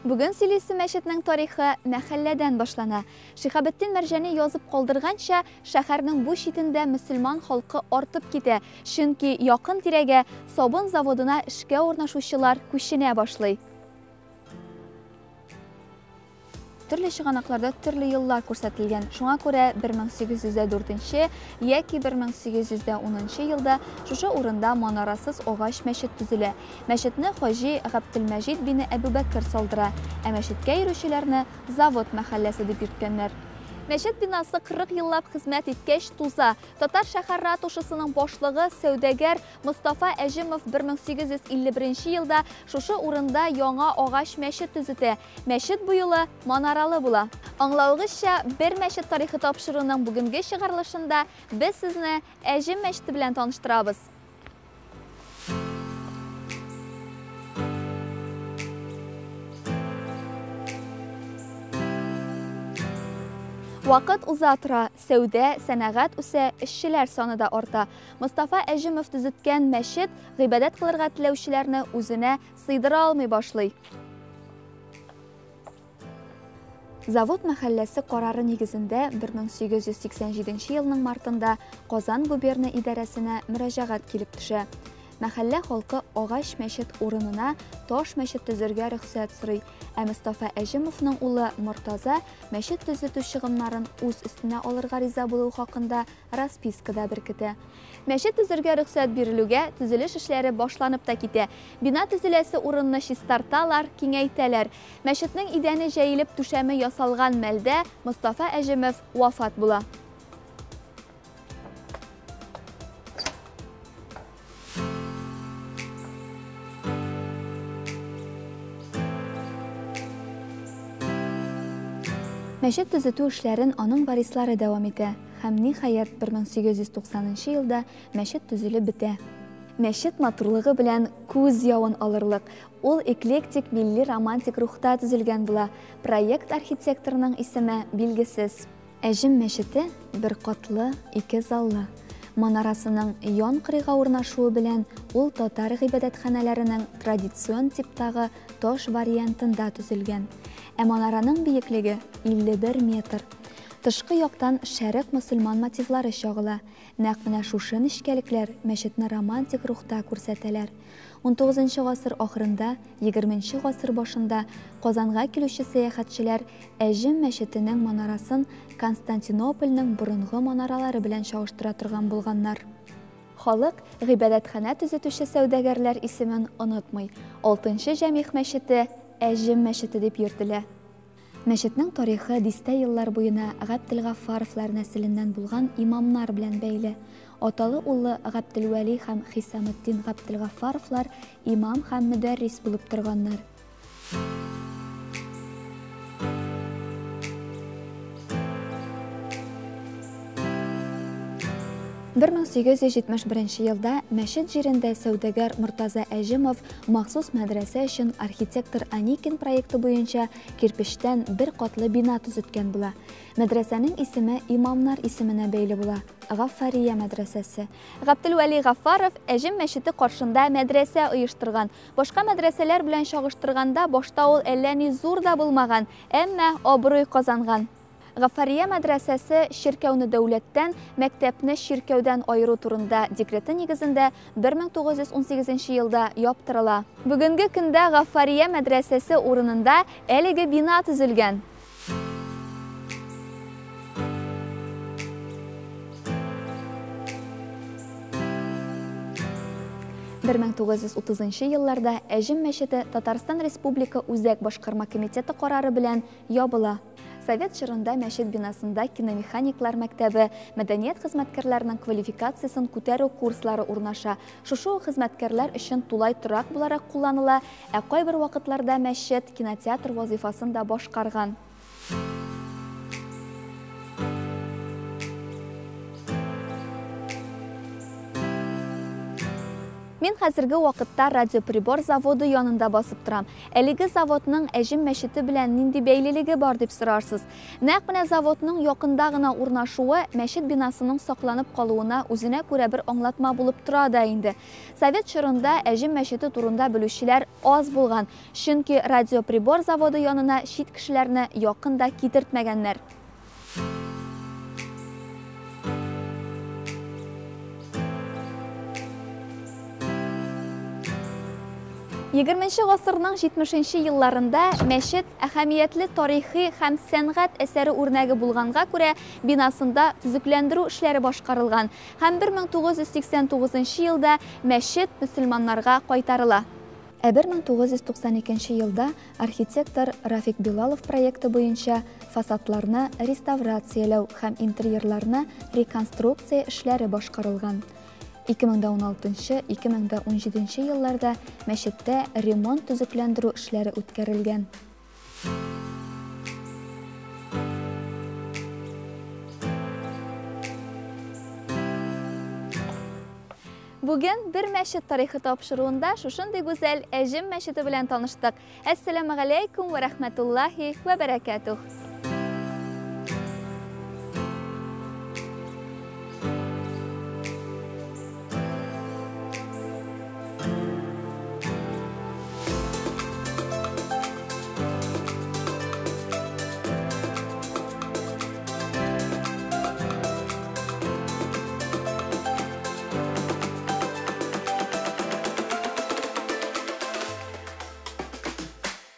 Бүген Силиси мәчетнең тарихы мәхәлләдән башлана. Шихабетдин Мәрҗани язып калдырганча, шәһәрнең бу читендә мөселман халкы артып китә, чөнки якын тирәгә сабын заводына эшкә урнашучылар күченә башлый. Төрле чыганакларда төрле еллар күрсәтелгән. Шуңа күрә 1804 яки 1810 елда шушы урында манарасыз агач мәчет төзелә. Мәчетне Хаҗи Габделмәҗид бине Әбүбәкер салдыра, ә мәчеткә йөрүчеләрне завод мәхәлләсе дип йөрткәннәр. Мәчет бинасы 40 еллап хезмәт иткәч туза. Татар шәһәр ратушасының башлыгы сәүдәгәр Мостафа Әҗимов 1851 елда шушы урында яңа агач мәчет төзетә. Мәчет бу юлы манаралы була. Аңлавыгызча, бер мәчет тарихы тапшыруының бүгенге чыгарылышында без сезне Әҗим мәчете белән таныштырабыз. Вакыт уза тора, сәүдә, сәнәгать үсә, эшчеләр саны да арта. Мостафа Әҗимов төзеткән мәчет гыйбадәт кылырга теләүчеләрне үзенә сыйдыра алмый башлый. Завод мәхәлләсе карары нигезендә 1887 елның мартында Казан губерния идарәсенә мөрәҗәгать килеп төшә. Мәхәллә халкы агач мәчет урынына таш мәчет төзергә рөхсәт сорый, ә Мостафа Әҗимовның улы Мортаза мәчет төзетү чыгымнарын үз өстенә алырга риза булу хакында распискада беркетә. Мәчет төзергә рөхсәт бирелүгә төзелеш эшләре башланып та китә. Бина төзеләсе урынны чистарталар, киңәйтәләр. Мәчетнең идәне җәелеп түшәме ясалган мәлдә Мостафа Әҗимов вафат була. Мәчет төзетү эшләрен аның варислары дәвам итә, һәм ниһаять 1890 елда мәчет төзелеп бетә. Мәчет матурлыгы белән күз явын алырлык. Ул эклектик, милли романтик рухта төзелгән була. Проект архитекторының исеме билгесез. Әҗим мәчете бер катлы, ике заллы. Манарасының ян кырыйга урнашуы белән ул татар гыйбадәтханәләренең традицион типтагы таш вариантында төзелгән. Ә манараның биеклеге 51 метр. Тышкы яктан шәрык мөселман мотивлары чагыла. Нәкъ менә шушы нечкәлекләр мәчетне романтик рухта күрсәтәләр. 19 гасыр ахырында, 20 гасыр башында Казанга килүче сәяхәтчеләр Әҗим мәчетенең манарасын Константинопольнең борынгы манаралары белән чагыштыра торган булганнар. Халык гыйбадәтханә төзетүче сәүдәгәрләр исемен онытмый. 6-нчы Җәмигъ мәчете Әҗим мәчете дип йөртелә. Мәчетнең тарихы дистә еллар буена Габделгафаровлар нәселеннән булган имамнар белән бәйле. Аталы улы Габделвәли һәм Хисаметдин Габделгафаровлар имам һәм мөдәррис булып торганнар. Бер 1871 елда мәчет җирендә сәүдәгәр Мортаза Әҗимов махсус мәдрәсә өчен архитектор Аникин проекты буенча кирпечтән бер катлы бина төзеткән була. Мәдрәсәнең исеме имамнар исеменә бәйле була. Гафария мәдрәсәсе. Габделвәли Гафаров Әҗим мәчете каршында мәдрәсә оештырган. Башка мәдрәсәләр белән чагыштырганда башта ул әллә ни зур да булмаган, әмма абруй казанган. Гафария мәдрәсәсе ширкәүне дәүләттән, мәктәпне ширкәүдән айыру турында декреты нигезендә 1918 елда яптырыла. Бүгенге көндә Гафария мәдрәсәсе урынында әлеге бина төзелгән. Бер 1930 елларда Әҗим мәчете Татарстан Республика Үзәк башкарма комитеты карары белән ябыла. Совет чорында мәчет бинасында киномеханиклар мәктәбе, мәдәният хезмәткәрләренең квалификациясын күтәрү курслары урнаша. Шушы хезмәткәрләр өчен тулай торак буларак кулланыла, ә кайбер вакытларда мәчет кинотеатр вазифасын да башкарган. Мин хәзерге вакытта радиоприбор заводы янында басып торам. Әлеге заводның Әҗем мәчете белән нинди бәйлелеге бар дип сорарсыз. Нәкъ менә заводның якында гына урнашуы мәчет бинасының сакланып калуына үзенә күрә бер аңлатма булып тора да инде. Совет чорында Әҗем мәчете турында белүчеләр аз булган, чөнки радиоприбор заводы янына чит кешеләрне якын да китертмәгәннәр. 20 гасырның 70 елларында мәчет әһәмиятле тарихи һәм сәнгать әсәре үрнәге булганга күрә бинасында төзекләндерү эшләре башкарылган һәм 1989 елда мәчет мөселманнарга кайтарыла. 1992 елда архитектор Рафик Билалов проекты буенча фасадларны реставрацияләү һәм интерьерларны реконструкция эшләре башкарылган. 2016-2017 елларда мәчеттә ремонт төзекләндерү эшләре үткәрелгән. Бүген бер мәчет тарихы тапшыруында шушындый гүзәл Әҗем мәчете белән таныштык. Әссәламу алейкум ва рахматуллаһи ва баракатух.